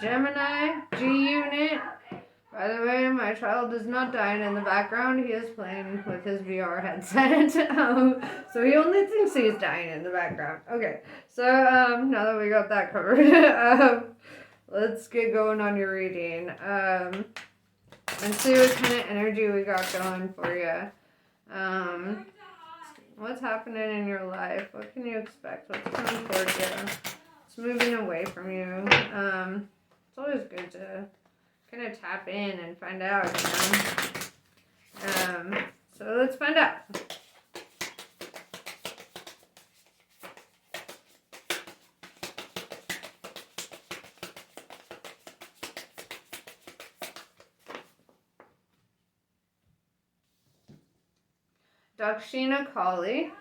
Gemini, G-Unit. By the way, my child is not dying in the background. He is playing with his VR headset. So he only thinks he's dying in the background. Okay, so now that we got that covered, let's get going on your reading. And see what kind of energy we got going for you. What's happening in your life? What can you expect? What's coming towards you? It's moving away from you. It's always good to kind of tap in and find out, so let's find out. Dakshina Kali.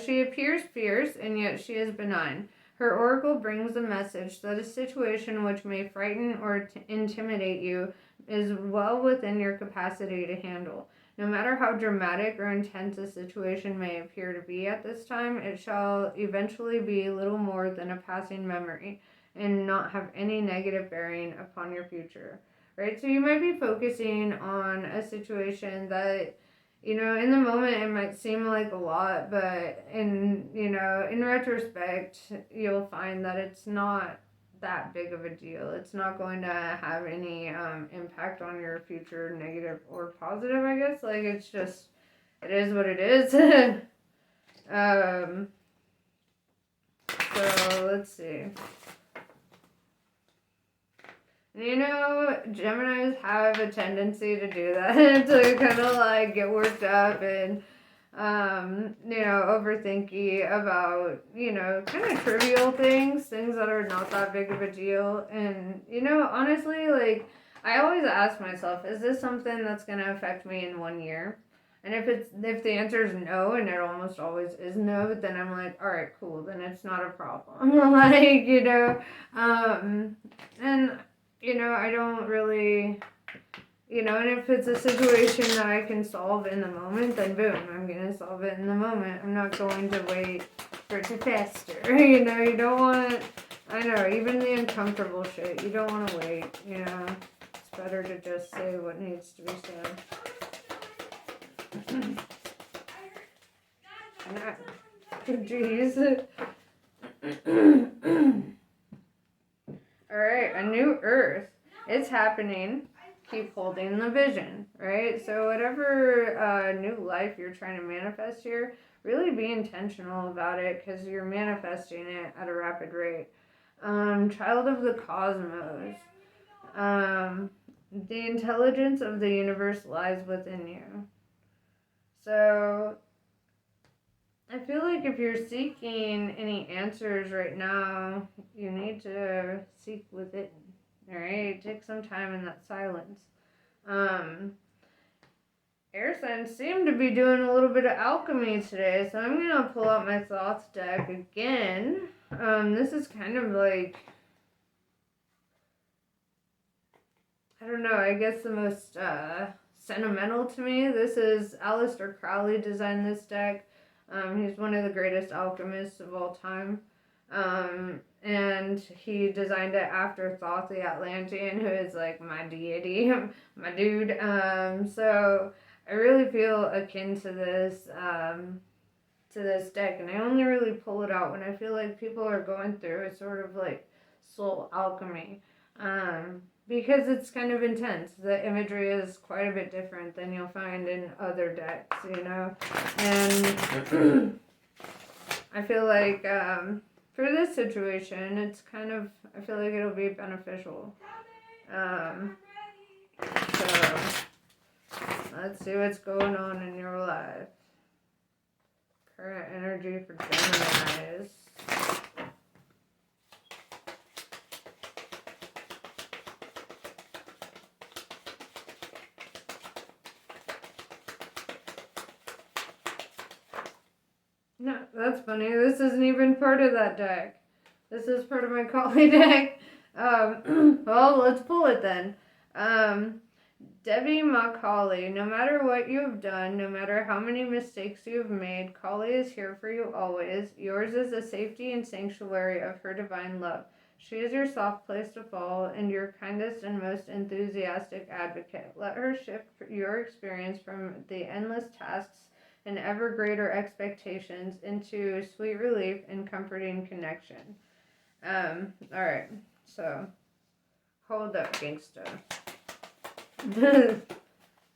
She appears fierce, and yet she is benign. Her oracle brings a message that a situation which may frighten or intimidate you is well within your capacity to handle. No matter how dramatic or intense a situation may appear to be at this time, it shall eventually be little more than a passing memory and not have any negative bearing upon your future. Right? So you might be focusing on a situation that, in the moment it might seem like a lot, but in retrospect, you'll find that it's not that big of a deal. It's not going to have any impact on your future, negative or positive, I guess. Like, it's just, it is what it is. So, let's see. Geminis have a tendency to do that, to kind of like get worked up and, overthinky about, kind of trivial things that are not that big of a deal. And, honestly, like, I always ask myself, is this something that's going to affect me in 1 year? And if the answer is no, and it almost always is no, then I'm like, all right, cool, then it's not a problem. Like, and I don't really, and if it's a situation that I can solve in the moment, then boom, I'm going to solve it in the moment. I'm not going to wait for it to fester. You don't want, I know, even the uncomfortable shit, you don't want to wait, It's better to just say what needs to be said. Jeez. Alright, a new earth. It's happening. Keep holding the vision, right? So whatever new life you're trying to manifest here, really be intentional about it, because you're manifesting it at a rapid rate. Child of the cosmos. The intelligence of the universe lies within you. So I feel like if you're seeking any answers right now, you need to seek within, all right? Take some time in that silence. Air signs seem to be doing a little bit of alchemy today, so I'm going to pull out my thoughts deck again. This is kind of like, I don't know, I guess the most sentimental to me. This is Aleister Crowley designed this deck. He's one of the greatest alchemists of all time. And he designed it after Thoth the Atlantean, who is like my deity, my dude. So I really feel akin to this deck, and I only really pull it out when I feel like people are going through a sort of like soul alchemy. Because it's kind of intense. The imagery is quite a bit different than you'll find in other decks, And I feel like for this situation, it's kind of, I feel like it'll be beneficial. So let's see what's going on in your life. Current energy for Geminis. No, that's funny. This isn't even part of that deck. This is part of my Kali deck. Well, let's pull it then. Devi Ma Kali, no matter what you have done, no matter how many mistakes you have made, Kali is here for you always. Yours is the safety and sanctuary of her divine love. She is your soft place to fall and your kindest and most enthusiastic advocate. Let her shift your experience from the endless tasks and ever greater expectations into sweet relief and comforting connection. Alright, so hold up, gangsta.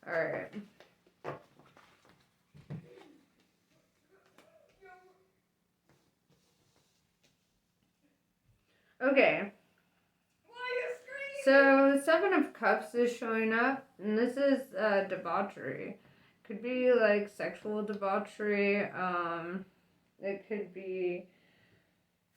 Alright. Okay. So, Seven of Cups is showing up, and this is debauchery. Could be like sexual debauchery, it could be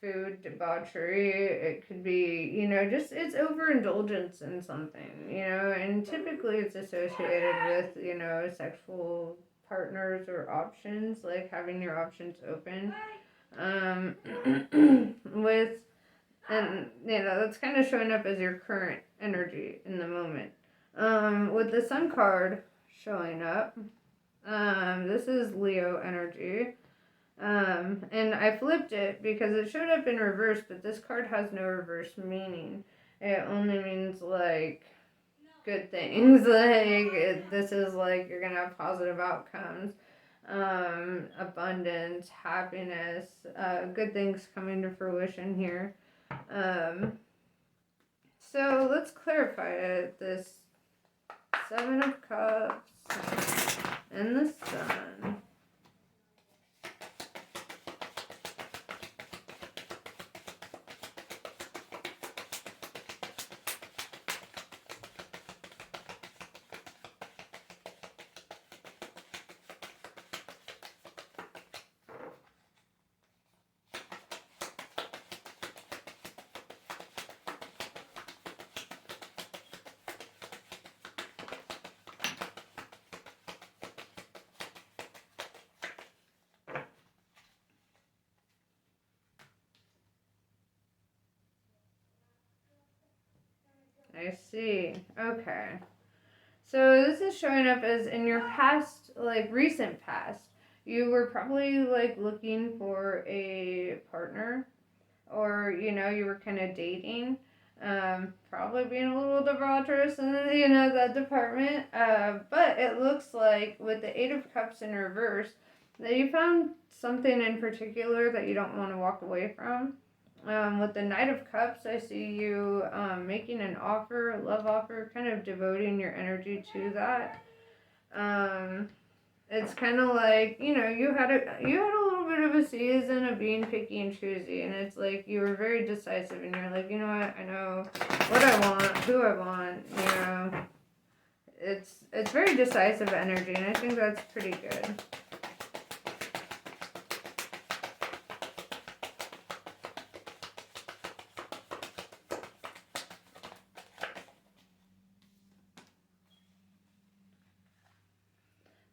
food debauchery, it could be, just it's overindulgence in something, and typically it's associated with, sexual partners or options, like having your options open. With and that's kind of showing up as your current energy in the moment. With the Sun card showing up, this is Leo energy. And I flipped it because it showed up in reverse, but this card has no reverse meaning. It only means like good things. This is like you're gonna have positive outcomes, abundance, happiness, good things coming to fruition here. So let's clarify it. This Seven of Cups and the Sun. I see. Okay. So this is showing up as in your past, like recent past, you were probably like looking for a partner, or you were kind of dating, probably being a little debaucherous in that department. But it looks like with the Eight of Cups in reverse, that you found something in particular that you don't want to walk away from. With the Knight of Cups, I see you making an offer, a love offer, kind of devoting your energy to that. It's kind of like you had a little bit of a season of being picky and choosy, and it's like you were very decisive, and you're like, you know what, I know what I want, who I want. It's very decisive energy, and I think that's pretty good.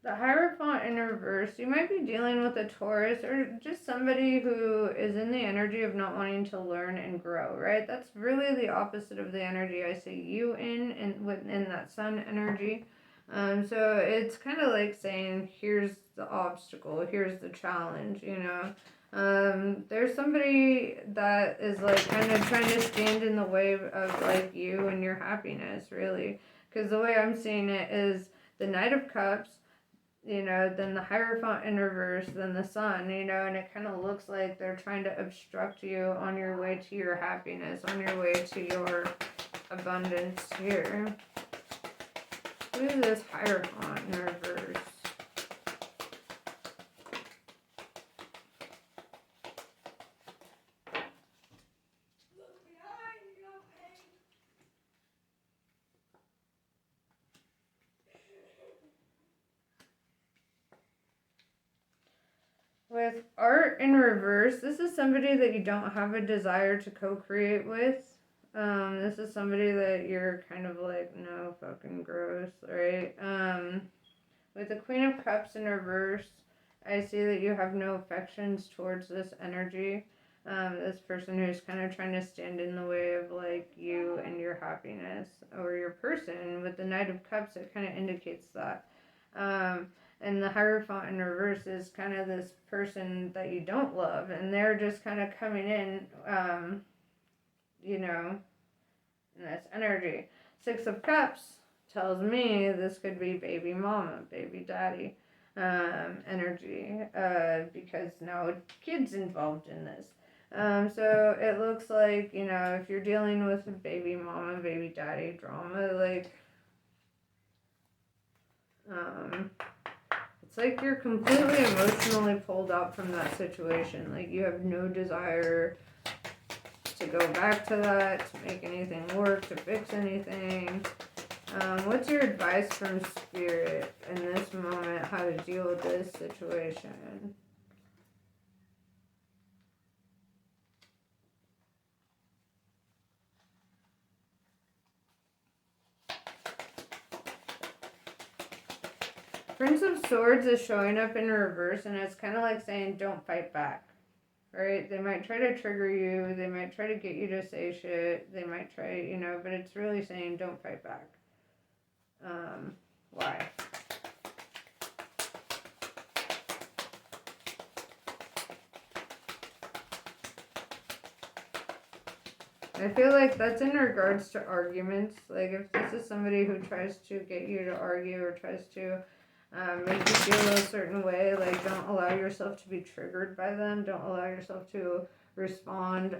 The Hierophant in reverse, you might be dealing with a Taurus or just somebody who is in the energy of not wanting to learn and grow, right? That's really the opposite of the energy I see you in within that Sun energy. So it's kind of like saying, here's the obstacle, here's the challenge, There's somebody that is like kind of trying to stand in the way of like you and your happiness, really. Because the way I'm seeing it is the Knight of Cups, then the Hierophant in reverse, then the Sun, and it kind of looks like they're trying to obstruct you on your way to your happiness, on your way to your abundance here. Who is this Hierophant in reverse? With art in reverse, this is somebody that you don't have a desire to co-create with. This is somebody that you're kind of like, no, fucking gross, right? With the Queen of Cups in reverse, I see that you have no affections towards this energy. This person who's kind of trying to stand in the way of like you and your happiness or your person. With the Knight of Cups, it kind of indicates that. And the Hierophant in reverse is kind of this person that you don't love, and they're just kind of coming in, you know, in this energy. Six of Cups tells me this could be baby mama, baby daddy energy, because now kids involved in this. So it looks like, you know, if you're dealing with baby mama, baby daddy drama, like, it's like you're completely emotionally pulled out from that situation. Like, you have no desire to go back to that, to make anything work, to fix anything. What's your advice from Spirit in this moment, how to deal with this situation? Prince of Swords is showing up in reverse, and it's kind of like saying, don't fight back, right? They might try to trigger you. They might try to get you to say shit. They might try, you know, but it's really saying, don't fight back. Why? I feel like that's in regards to arguments. Like, if this is somebody who tries to get you to argue or tries to make you feel a certain way, like, don't allow yourself to be triggered by them. Don't allow yourself to respond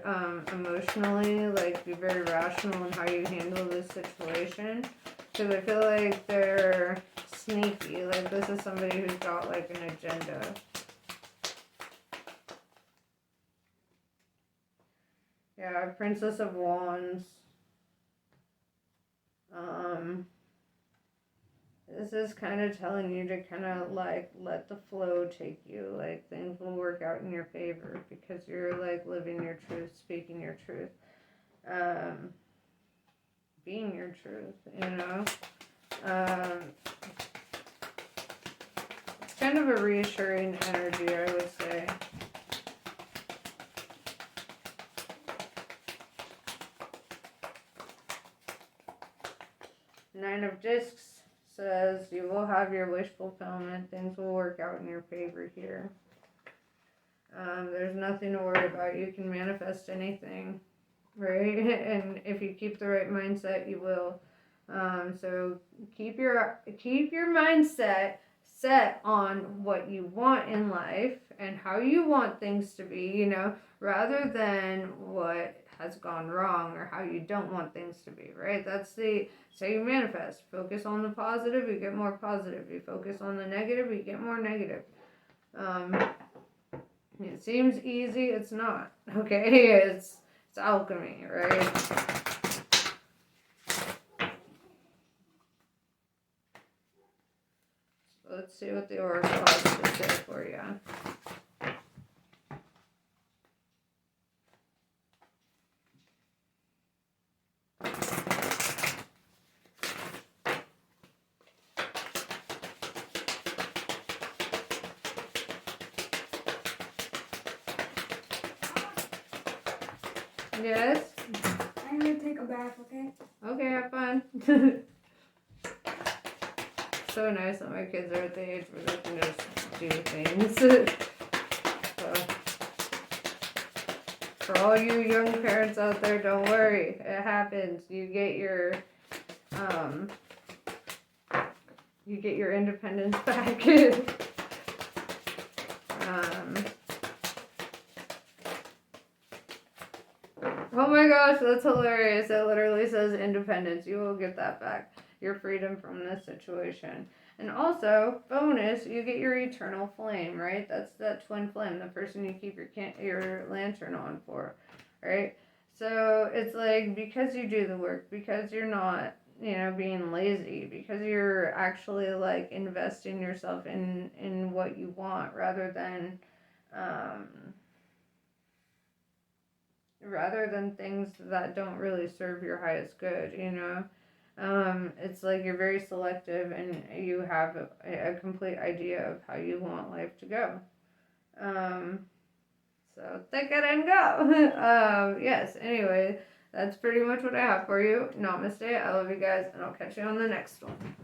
emotionally. Like, be very rational in how you handle this situation. Because I feel like they're sneaky. Like, this is somebody who's got, like, an agenda. Yeah, Princess of Wands. This is kind of telling you to kind of, like, let the flow take you. Like, things will work out in your favor because you're, like, living your truth, speaking your truth. Being your truth, you know? It's kind of a reassuring energy, I would say. Nine of Discs says you will have your wish fulfillment. Things will work out in your favor here. There's nothing to worry about. You can manifest anything, right? And if you keep the right mindset, you will. So keep your mindset set on what you want in life and how you want things to be, you know, rather than what has gone wrong or how you don't want things to be, right? That's so you manifest. Focus on the positive, you get more positive. You focus on the negative, you get more negative. It seems easy, it's not, okay? It's alchemy, right? So let's see what the Oracle has to say for you. Yes? I'm gonna take a bath, okay? Okay, have fun. So nice that my kids are at the age where they can just do things. So, for all you young parents out there, don't worry. It happens. You get your independence back. Oh my gosh, that's hilarious. It literally says independence. You will get that back. Your freedom from this situation. And also, bonus, you get your eternal flame, right? That's that twin flame, the person you keep your lantern on for, right? So it's like, because you do the work, because you're not, you know, being lazy, because you're actually, like, investing yourself in what you want rather than things that don't really serve your highest good, you know? It's like you're very selective and you have a complete idea of how you want life to go. So take it and go. Yes, anyway, that's pretty much what I have for you. Namaste. I love you guys, and I'll catch you on the next one.